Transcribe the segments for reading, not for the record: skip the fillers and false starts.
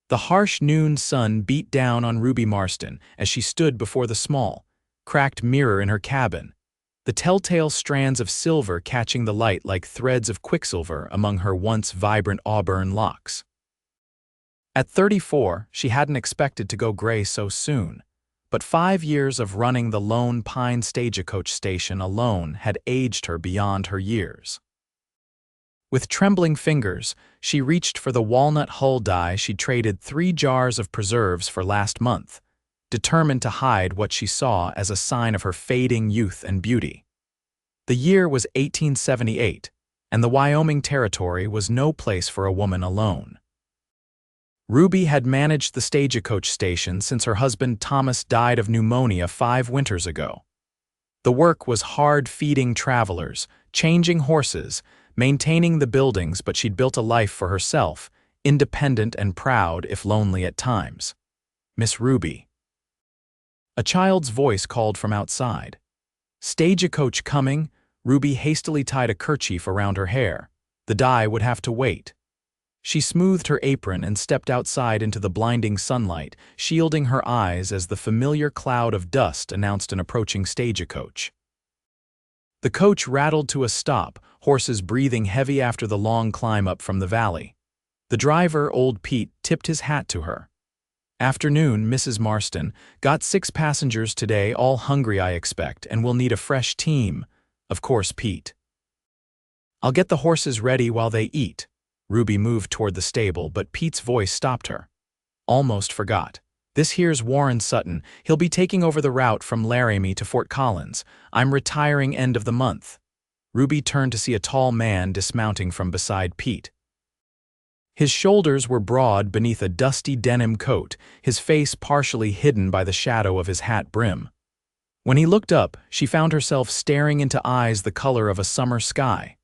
The harsh noon sun beat down on Ruby Marsden as she stood before the small, cracked mirror in her cabin, the telltale strands of silver catching the light like threads of quicksilver among her once vibrant auburn locks. At 34, she hadn't expected to go gray so soon, but 5 years of running the Lone Pine stagecoach station alone had aged her beyond her years. With trembling fingers, she reached for the walnut hull die she'd traded 3 jars of preserves for last month, determined to hide what she saw as a sign of her fading youth and beauty. The year was 1878, and the Wyoming Territory was no place for a woman alone. Ruby had managed the stagecoach station since her husband Thomas died of pneumonia 5 winters ago. The work was hard feeding travelers, changing horses, maintaining the buildings, but she'd built a life for herself, independent and proud if lonely at times. Miss Ruby. A child's voice called from outside. Stagecoach coming? Ruby hastily tied a kerchief around her hair. The die would have to wait. She smoothed her apron and stepped outside into the blinding sunlight, shielding her eyes as the familiar cloud of dust announced an approaching stagecoach. The coach rattled to a stop, horses breathing heavy after the long climb up from the valley. The driver, old Pete, tipped his hat to her. "Afternoon, Mrs. Marsden. Got 6 passengers today, all hungry I expect, and we'll need a fresh team." "Of course, Pete." "I'll get the horses ready while they eat." Ruby moved toward the stable, but Pete's voice stopped her. "Almost forgot. This here's Warren Sutton. He'll be taking over the route from Laramie to Fort Collins. I'm retiring end of the month." Ruby turned to see a tall man dismounting from beside Pete. His shoulders were broad beneath a dusty denim coat, his face partially hidden by the shadow of his hat brim. When he looked up, she found herself staring into eyes the color of a summer sky.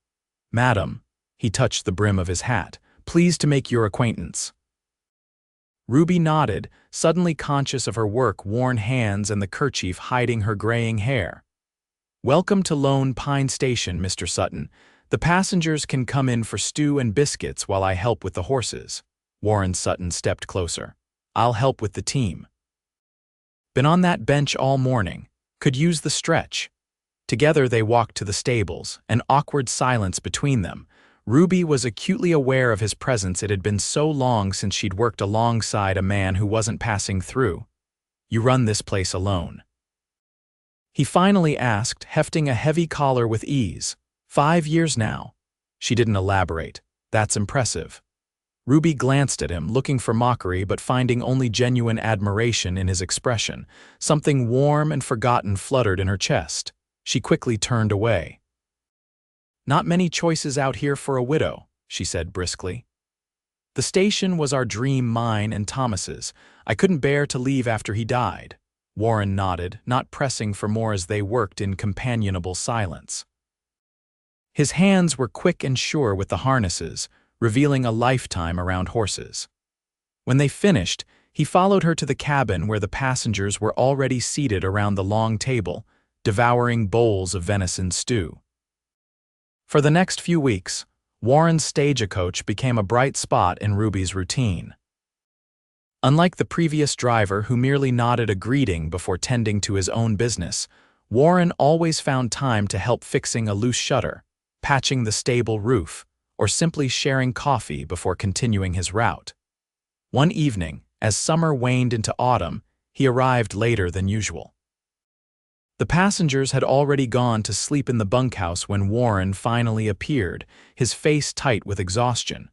"Madam," he touched the brim of his hat, "pleased to make your acquaintance." Ruby nodded, suddenly conscious of her work-worn hands and the kerchief hiding her graying hair. "Welcome to Lone Pine Station, Mr. Sutton. The passengers can come in for stew and biscuits while I help with the horses." Warren Sutton stepped closer. "I'll help with the team. Been on that bench all morning. Could use the stretch." Together they walked to the stables, an awkward silence between them. Ruby was acutely aware of his presence. It had been so long since she'd worked alongside a man who wasn't passing through. "You run this place alone?" he finally asked, hefting a heavy collar with ease. 5 years now." She didn't elaborate. "That's impressive." Ruby glanced at him, looking for mockery but finding only genuine admiration in his expression. Something warm and forgotten fluttered in her chest. She quickly turned away. "Not many choices out here for a widow," she said briskly. "The station was our dream, mine and Thomas's. I couldn't bear to leave after he died." Warren nodded, not pressing for more as they worked in companionable silence. His hands were quick and sure with the harnesses, revealing a lifetime around horses. When they finished, he followed her to the cabin where the passengers were already seated around the long table, devouring bowls of venison stew. For the next few weeks, Warren's stagecoach became a bright spot in Ruby's routine. Unlike the previous driver who merely nodded a greeting before tending to his own business, Warren always found time to help fixing a loose shutter, patching the stable roof, or simply sharing coffee before continuing his route. One evening, as summer waned into autumn, he arrived later than usual. The passengers had already gone to sleep in the bunkhouse when Warren finally appeared, his face tight with exhaustion.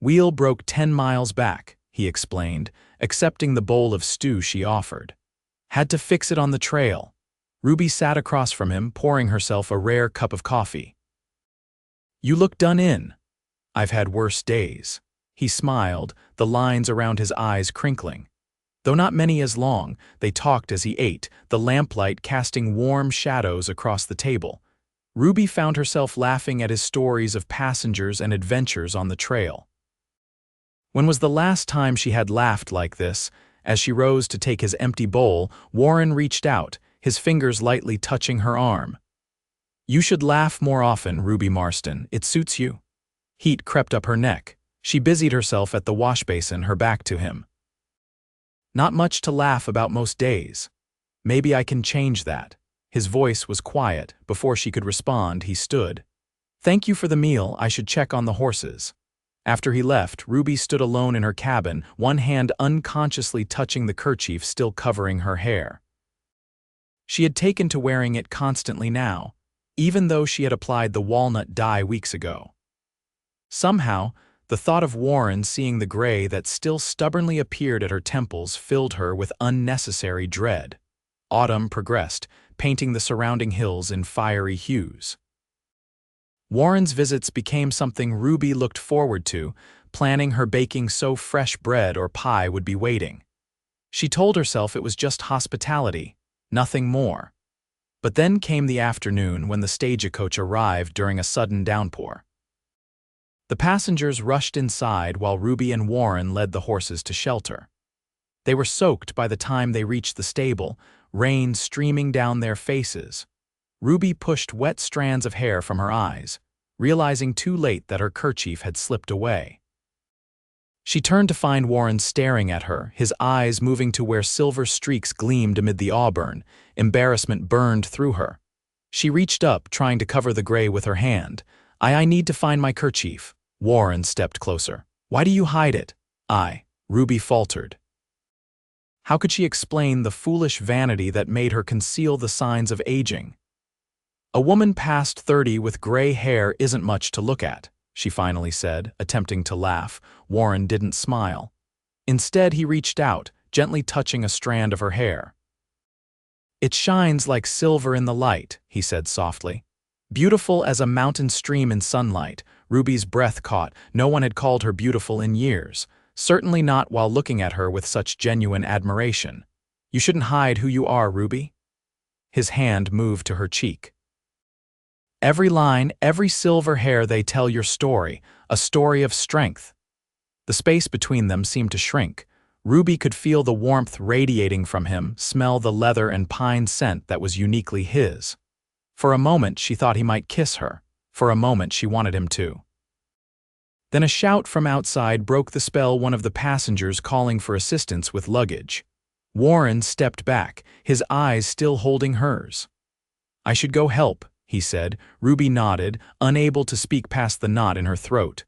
"Wheel broke 10 miles back," he explained, accepting the bowl of stew she offered. "Had to fix it on the trail." Ruby sat across from him, pouring herself a rare cup of coffee. "You look done in." "I've had worse days." He smiled, the lines around his eyes crinkling. Though not many as long, they talked as he ate, the lamplight casting warm shadows across the table. Ruby found herself laughing at his stories of passengers and adventures on the trail. When was the last time she had laughed like this? As she rose to take his empty bowl, Warren reached out, his fingers lightly touching her arm. "You should laugh more often, Ruby Marsden. It suits you." Heat crept up her neck. She busied herself at the wash basin, her back to him. "Not much to laugh about most days. Maybe I can change that." His voice was quiet. Before she could respond, he stood. "Thank you for the meal. I should check on the horses." After he left, Ruby stood alone in her cabin, one hand unconsciously touching the kerchief still covering her hair. She had taken to wearing it constantly now, even though she had applied the walnut dye weeks ago. Somehow, the thought of Warren seeing the gray that still stubbornly appeared at her temples filled her with unnecessary dread. Autumn progressed, painting the surrounding hills in fiery hues. Warren's visits became something Ruby looked forward to, planning her baking so fresh bread or pie would be waiting. She told herself it was just hospitality, nothing more. But then came the afternoon when the stagecoach arrived during a sudden downpour. The passengers rushed inside while Ruby and Warren led the horses to shelter. They were soaked by the time they reached the stable, rain streaming down their faces. Ruby pushed wet strands of hair from her eyes, realizing too late that her kerchief had slipped away. She turned to find Warren staring at her, his eyes moving to where silver streaks gleamed amid the auburn. Embarrassment burned through her. She reached up, trying to cover the gray with her hand. I need to find my kerchief." Warren stepped closer. "Why do you hide it?" Ruby faltered. How could she explain the foolish vanity that made her conceal the signs of aging? "A woman past 30 with gray hair isn't much to look at," she finally said, attempting to laugh. Warren didn't smile. Instead, he reached out, gently touching a strand of her hair. "It shines like silver in the light," he said softly. "Beautiful as a mountain stream in sunlight." Ruby's breath caught. No one had called her beautiful in years, certainly not while looking at her with such genuine admiration. "You shouldn't hide who you are, Ruby." His hand moved to her cheek. "Every line, every silver hair, they tell your story, a story of strength." The space between them seemed to shrink. Ruby could feel the warmth radiating from him, smell the leather and pine scent that was uniquely his. For a moment, she thought he might kiss her. For a moment, she wanted him to. Then a shout from outside broke the spell, one of the passengers calling for assistance with luggage. Warren stepped back, his eyes still holding hers. "I should go help," he said. Ruby nodded, unable to speak past the knot in her throat.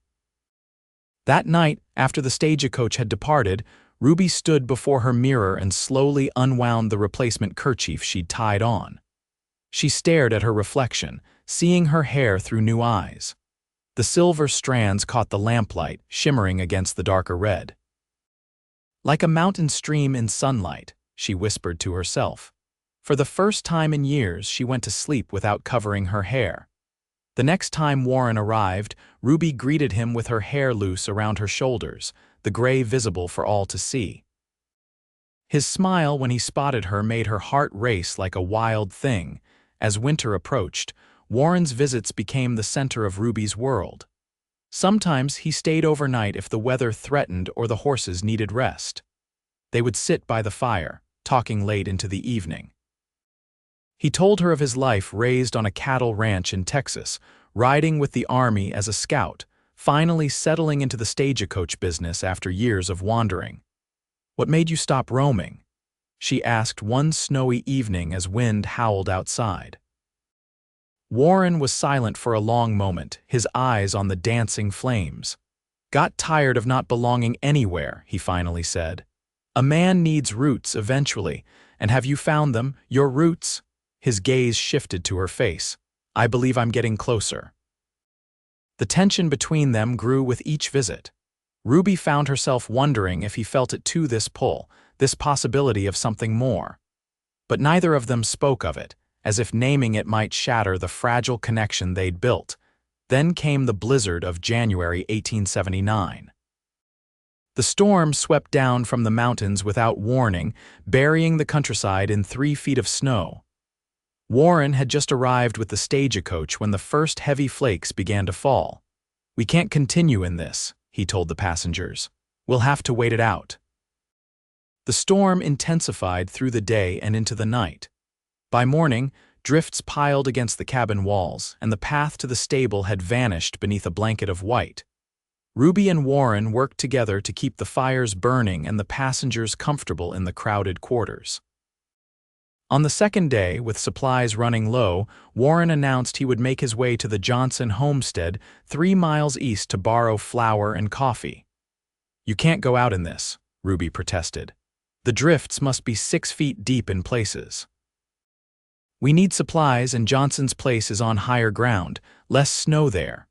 That night, after the stagecoach had departed, Ruby stood before her mirror and slowly unwound the replacement kerchief she'd tied on. She stared at her reflection, seeing her hair through new eyes. The silver strands caught the lamplight, shimmering against the darker red. "Like a mountain stream in sunlight," she whispered to herself. For the first time in years, she went to sleep without covering her hair. The next time Warren arrived, Ruby greeted him with her hair loose around her shoulders, the gray visible for all to see. His smile when he spotted her made her heart race like a wild thing. As winter approached, Warren's visits became the center of Ruby's world. Sometimes he stayed overnight if the weather threatened or the horses needed rest. They would sit by the fire, talking late into the evening. He told her of his life raised on a cattle ranch in Texas, riding with the army as a scout, finally settling into the stagecoach business after years of wandering. "What made you stop roaming?" she asked one snowy evening as wind howled outside. Warren was silent for a long moment, his eyes on the dancing flames. "Got tired of not belonging anywhere," he finally said. "A man needs roots eventually, and have you found them, your roots?" His gaze shifted to her face. "I believe I'm getting closer." The tension between them grew with each visit. Ruby found herself wondering if he felt it too, this pull, this possibility of something more. But neither of them spoke of it, as if naming it might shatter the fragile connection they'd built. Then came the blizzard of January 1879. The storm swept down from the mountains without warning, burying the countryside in 3 feet of snow. Warren had just arrived with the stagecoach when the first heavy flakes began to fall. "We can't continue in this," he told the passengers. "We'll have to wait it out." The storm intensified through the day and into the night. By morning, drifts piled against the cabin walls, and the path to the stable had vanished beneath a blanket of white. Ruby and Warren worked together to keep the fires burning and the passengers comfortable in the crowded quarters. On the second day, with supplies running low, Warren announced he would make his way to the Johnson homestead 3 miles east to borrow flour and coffee. "You can't go out in this," Ruby protested. "The drifts must be 6 feet deep in places." "We need supplies and Johnson's place is on higher ground, less snow there."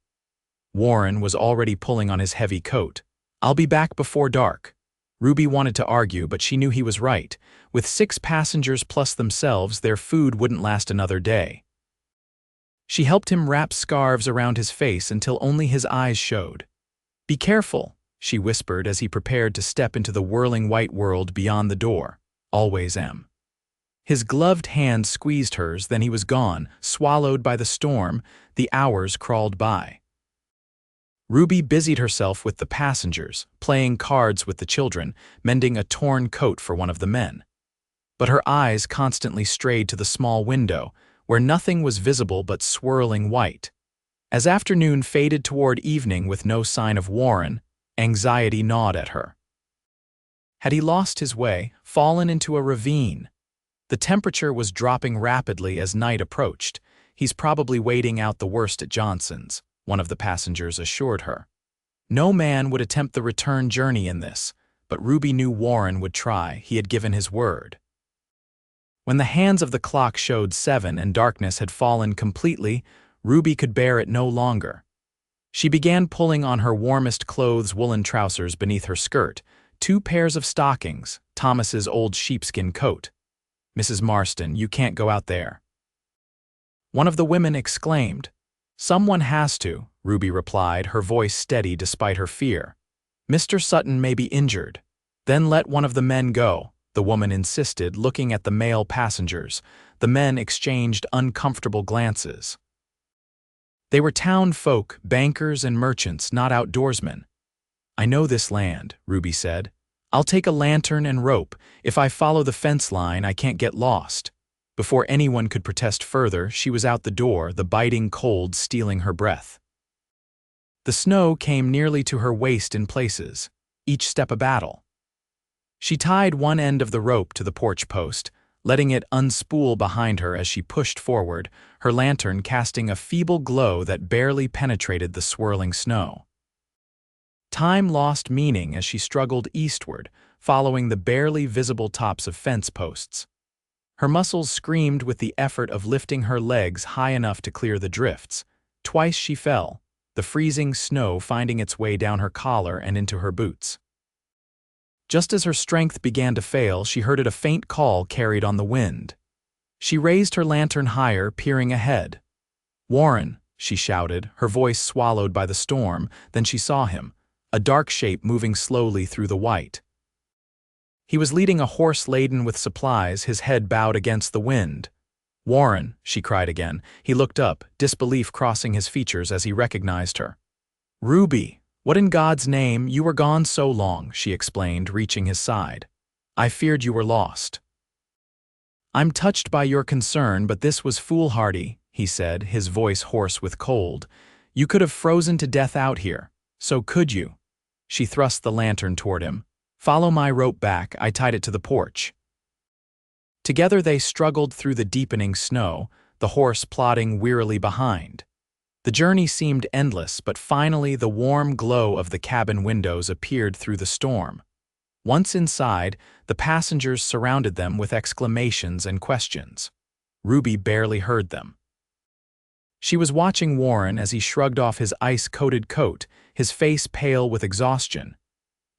Warren was already pulling on his heavy coat. "I'll be back before dark." Ruby wanted to argue, but she knew he was right. With 6 passengers plus themselves, their food wouldn't last another day. She helped him wrap scarves around his face until only his eyes showed. "Be careful," she whispered as he prepared to step into the whirling white world beyond the door. "Always am." His gloved hand squeezed hers, then he was gone, swallowed by the storm. The hours crawled by. Ruby busied herself with the passengers, playing cards with the children, mending a torn coat for one of the men. But her eyes constantly strayed to the small window, where nothing was visible but swirling white. As afternoon faded toward evening with no sign of Warren, anxiety gnawed at her. Had he lost his way, fallen into a ravine? The temperature was dropping rapidly as night approached. "He's probably waiting out the worst at Johnson's," one of the passengers assured her. No man would attempt the return journey in this, but Ruby knew Warren would try. He had given his word. When the hands of the clock showed 7 and darkness had fallen completely, Ruby could bear it no longer. She began pulling on her warmest clothes, woolen trousers beneath her skirt, 2 pairs of stockings, Thomas's old sheepskin coat. "Mrs. Marsden, you can't go out there." One of the women exclaimed. "Someone has to," Ruby replied, her voice steady despite her fear. "Mr. Sutton may be injured." "Then let one of the men go," the woman insisted, looking at the male passengers. The men exchanged uncomfortable glances. They were town folk, bankers and merchants, not outdoorsmen. "I know this land," Ruby said. "I'll take a lantern and rope. If I follow the fence line, I can't get lost." Before anyone could protest further, she was out the door, the biting cold stealing her breath. The snow came nearly to her waist in places, each step a battle. She tied one end of the rope to the porch post, letting it unspool behind her as she pushed forward, her lantern casting a feeble glow that barely penetrated the swirling snow. Time lost meaning as she struggled eastward, following the barely visible tops of fence posts. Her muscles screamed with the effort of lifting her legs high enough to clear the drifts. Twice she fell, the freezing snow finding its way down her collar and into her boots. Just as her strength began to fail, she heard a faint call carried on the wind. She raised her lantern higher, peering ahead. "Warren," she shouted, her voice swallowed by the storm. Then she saw him, a dark shape moving slowly through the white. He was leading a horse laden with supplies, his head bowed against the wind. "Warren," she cried again. He looked up, disbelief crossing his features as he recognized her. "Ruby, what in God's name, you were gone so long," she explained, reaching his side. "I feared you were lost." "I'm touched by your concern, but this was foolhardy," he said, his voice hoarse with cold. "You could have frozen to death out here. So could you?" She thrust the lantern toward him. "Follow my rope back, I tied it to the porch." Together they struggled through the deepening snow, the horse plodding wearily behind. The journey seemed endless, but finally the warm glow of the cabin windows appeared through the storm. Once inside, the passengers surrounded them with exclamations and questions. Ruby barely heard them. She was watching Warren as he shrugged off his ice-coated coat, his face pale with exhaustion.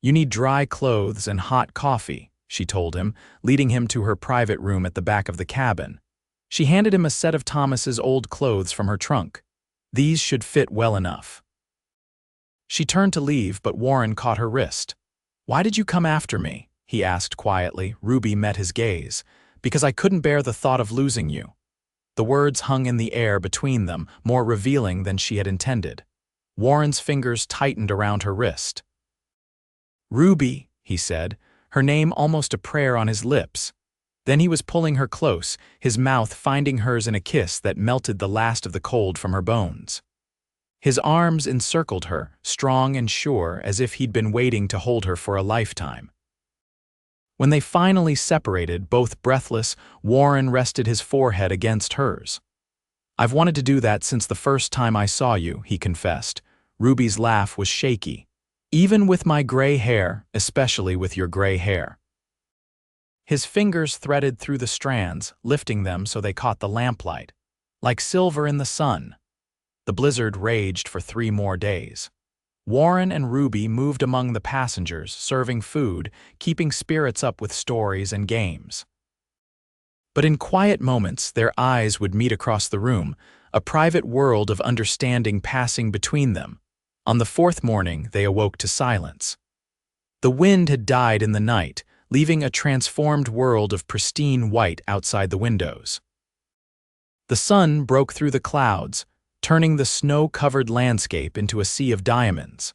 "You need dry clothes and hot coffee," she told him, leading him to her private room at the back of the cabin. She handed him a set of Thomas's old clothes from her trunk. "These should fit well enough." She turned to leave, but Warren caught her wrist. "Why did you come after me?" he asked quietly. Ruby met his gaze. "Because I couldn't bear the thought of losing you." The words hung in the air between them, more revealing than she had intended. Warren's fingers tightened around her wrist. "Ruby," he said, her name almost a prayer on his lips. Then he was pulling her close, his mouth finding hers in a kiss that melted the last of the cold from her bones. His arms encircled her, strong and sure, as if he'd been waiting to hold her for a lifetime. When they finally separated, both breathless, Warren rested his forehead against hers. "I've wanted to do that since the first time I saw you," he confessed. Ruby's laugh was shaky. "Even with my gray hair, especially with your gray hair." His fingers threaded through the strands, lifting them so they caught the lamplight, like silver in the sun. The blizzard raged for 3 more days. Warren and Ruby moved among the passengers, serving food, keeping spirits up with stories and games. But in quiet moments, their eyes would meet across the room, a private world of understanding passing between them. On the 4th morning, they awoke to silence. The wind had died in the night, leaving a transformed world of pristine white outside the windows. The sun broke through the clouds, turning the snow-covered landscape into a sea of diamonds.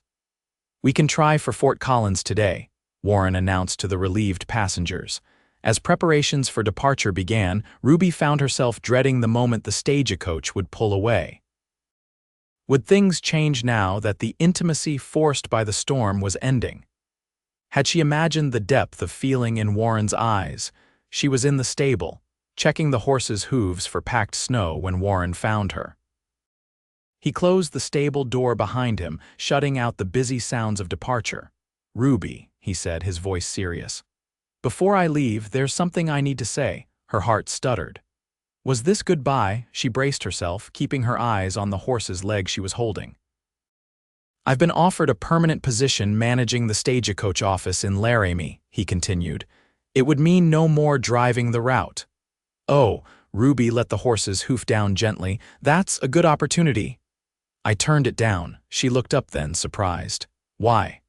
"We can try for Fort Collins today," Warren announced to the relieved passengers. As preparations for departure began, Ruby found herself dreading the moment the stagecoach would pull away. Would things change now that the intimacy forced by the storm was ending? Had she imagined the depth of feeling in Warren's eyes? She was in the stable, checking the horses' hooves for packed snow when Warren found her. He closed the stable door behind him, shutting out the busy sounds of departure. "Ruby," he said, his voice serious. "Before I leave, there's something I need to say." Her heart stuttered. Was this goodbye? She braced herself, keeping her eyes on the horse's leg she was holding. "I've been offered a permanent position managing the stagecoach office in Laramie," he continued. "It would mean no more driving the route." "Oh," Ruby let the horse's hoof down gently. "That's a good opportunity." "I turned it down." She looked up then, surprised. "Why?"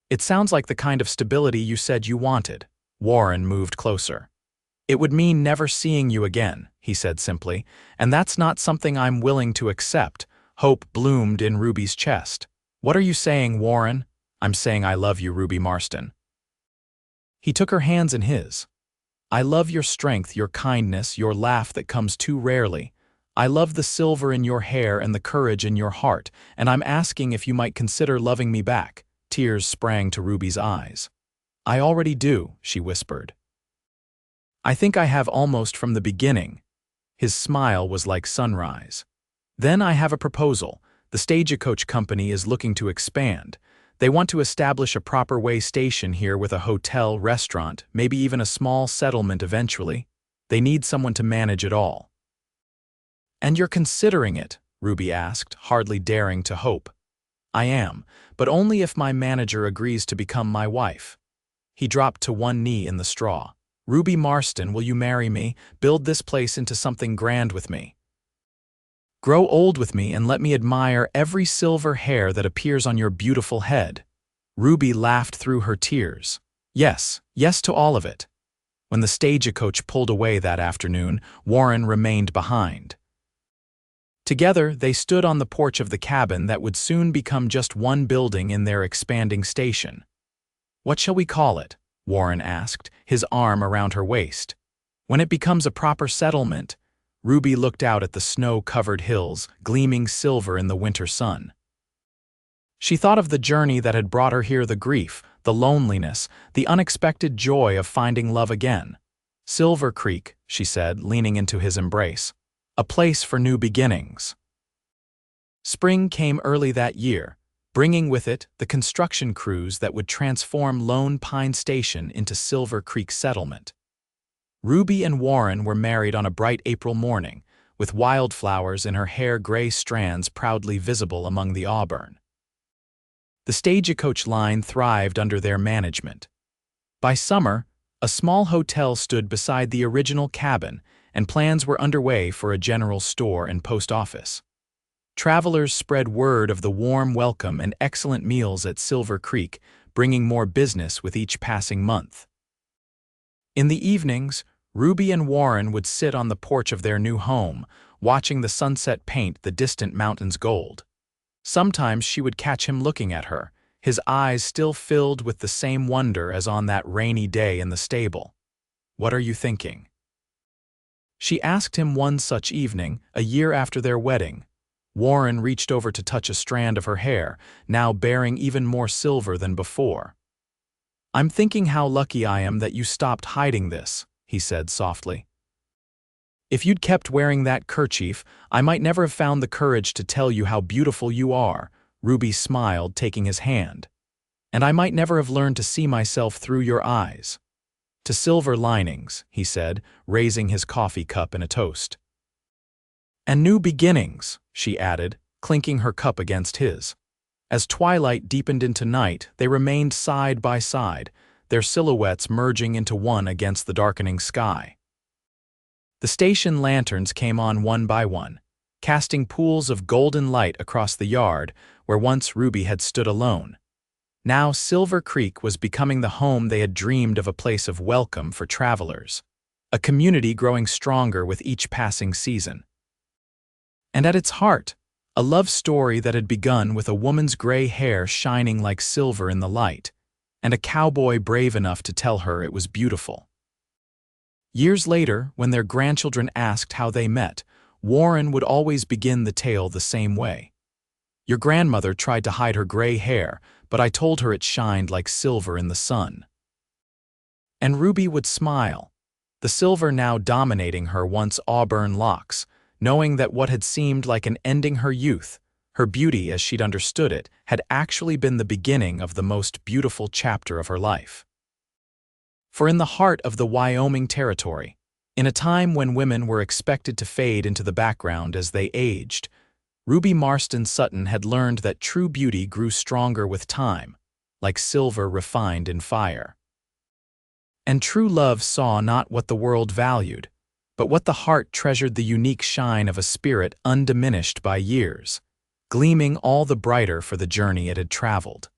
"It sounds like the kind of stability you said you wanted." Warren moved closer. "It would mean never seeing you again," he said simply, "and that's not something I'm willing to accept." Hope bloomed in Ruby's chest. "What are you saying, Warren?" "I'm saying I love you, Ruby Marsden." He took her hands in his. "I love your strength, your kindness, your laugh that comes too rarely. I love the silver in your hair and the courage in your heart, and I'm asking if you might consider loving me back." Tears sprang to Ruby's eyes. "I already do," she whispered. "I think I have almost from the beginning." His smile was like sunrise. "Then I have a proposal. The stagecoach company is looking to expand. They want to establish a proper way station here with a hotel, restaurant, maybe even a small settlement eventually. They need someone to manage it all." "And you're considering it?" Ruby asked, hardly daring to hope. "I am, but only if my manager agrees to become my wife." He dropped to one knee in the straw. "Ruby Marsden, will you marry me? Build this place into something grand with me. Grow old with me and let me admire every silver hair that appears on your beautiful head." Ruby laughed through her tears. "Yes, yes to all of it." When the stagecoach pulled away that afternoon, Warren remained behind. Together, they stood on the porch of the cabin that would soon become just one building in their expanding station. "What shall we call it?" Warren asked, his arm around her waist. "When it becomes a proper settlement." Ruby looked out at the snow-covered hills, gleaming silver in the winter sun. She thought of the journey that had brought her here, the grief, the loneliness, the unexpected joy of finding love again. "Silver Creek," she said, leaning into his embrace. "A place for new beginnings." Spring came early that year, bringing with it the construction crews that would transform Lone Pine Station into Silver Creek Settlement. Ruby and Warren were married on a bright April morning, with wildflowers in her hair gray strands proudly visible among the auburn. The stagecoach line thrived under their management. By summer, a small hotel stood beside the original cabin, and plans were underway for a general store and post office. Travelers spread word of the warm welcome and excellent meals at Silver Creek, bringing more business with each passing month. In the evenings, Ruby and Warren would sit on the porch of their new home, watching the sunset paint the distant mountains gold. Sometimes she would catch him looking at her, his eyes still filled with the same wonder as on that rainy day in the stable. "What are you thinking?" She asked him one such evening, a year after their wedding. Warren reached over to touch a strand of her hair, now bearing even more silver than before. "I'm thinking how lucky I am that you stopped hiding this," he said softly. "If you'd kept wearing that kerchief, I might never have found the courage to tell you how beautiful you are," Ruby smiled, taking his hand. "And I might never have learned to see myself through your eyes." "To silver linings," he said, raising his coffee cup in a toast. "And new beginnings," she added, clinking her cup against his. As twilight deepened into night, they remained side by side, their silhouettes merging into one against the darkening sky. The station lanterns came on one by one, casting pools of golden light across the yard where once Ruby had stood alone. Now Silver Creek was becoming the home they had dreamed of, a place of welcome for travelers, a community growing stronger with each passing season. And at its heart, a love story that had begun with a woman's gray hair shining like silver in the light, and a cowboy brave enough to tell her it was beautiful. Years later, when their grandchildren asked how they met, Warren would always begin the tale the same way. "Your grandmother tried to hide her gray hair, but I told her it shined like silver in the sun." And Ruby would smile, the silver now dominating her once auburn locks, knowing that what had seemed like an ending her youth, her beauty as she'd understood it, had actually been the beginning of the most beautiful chapter of her life. For in the heart of the Wyoming Territory, in a time when women were expected to fade into the background as they aged, Ruby Marsden Sutton had learned that true beauty grew stronger with time, like silver refined in fire. And true love saw not what the world valued, but what the heart treasured, the unique shine of a spirit undiminished by years, gleaming all the brighter for the journey it had traveled.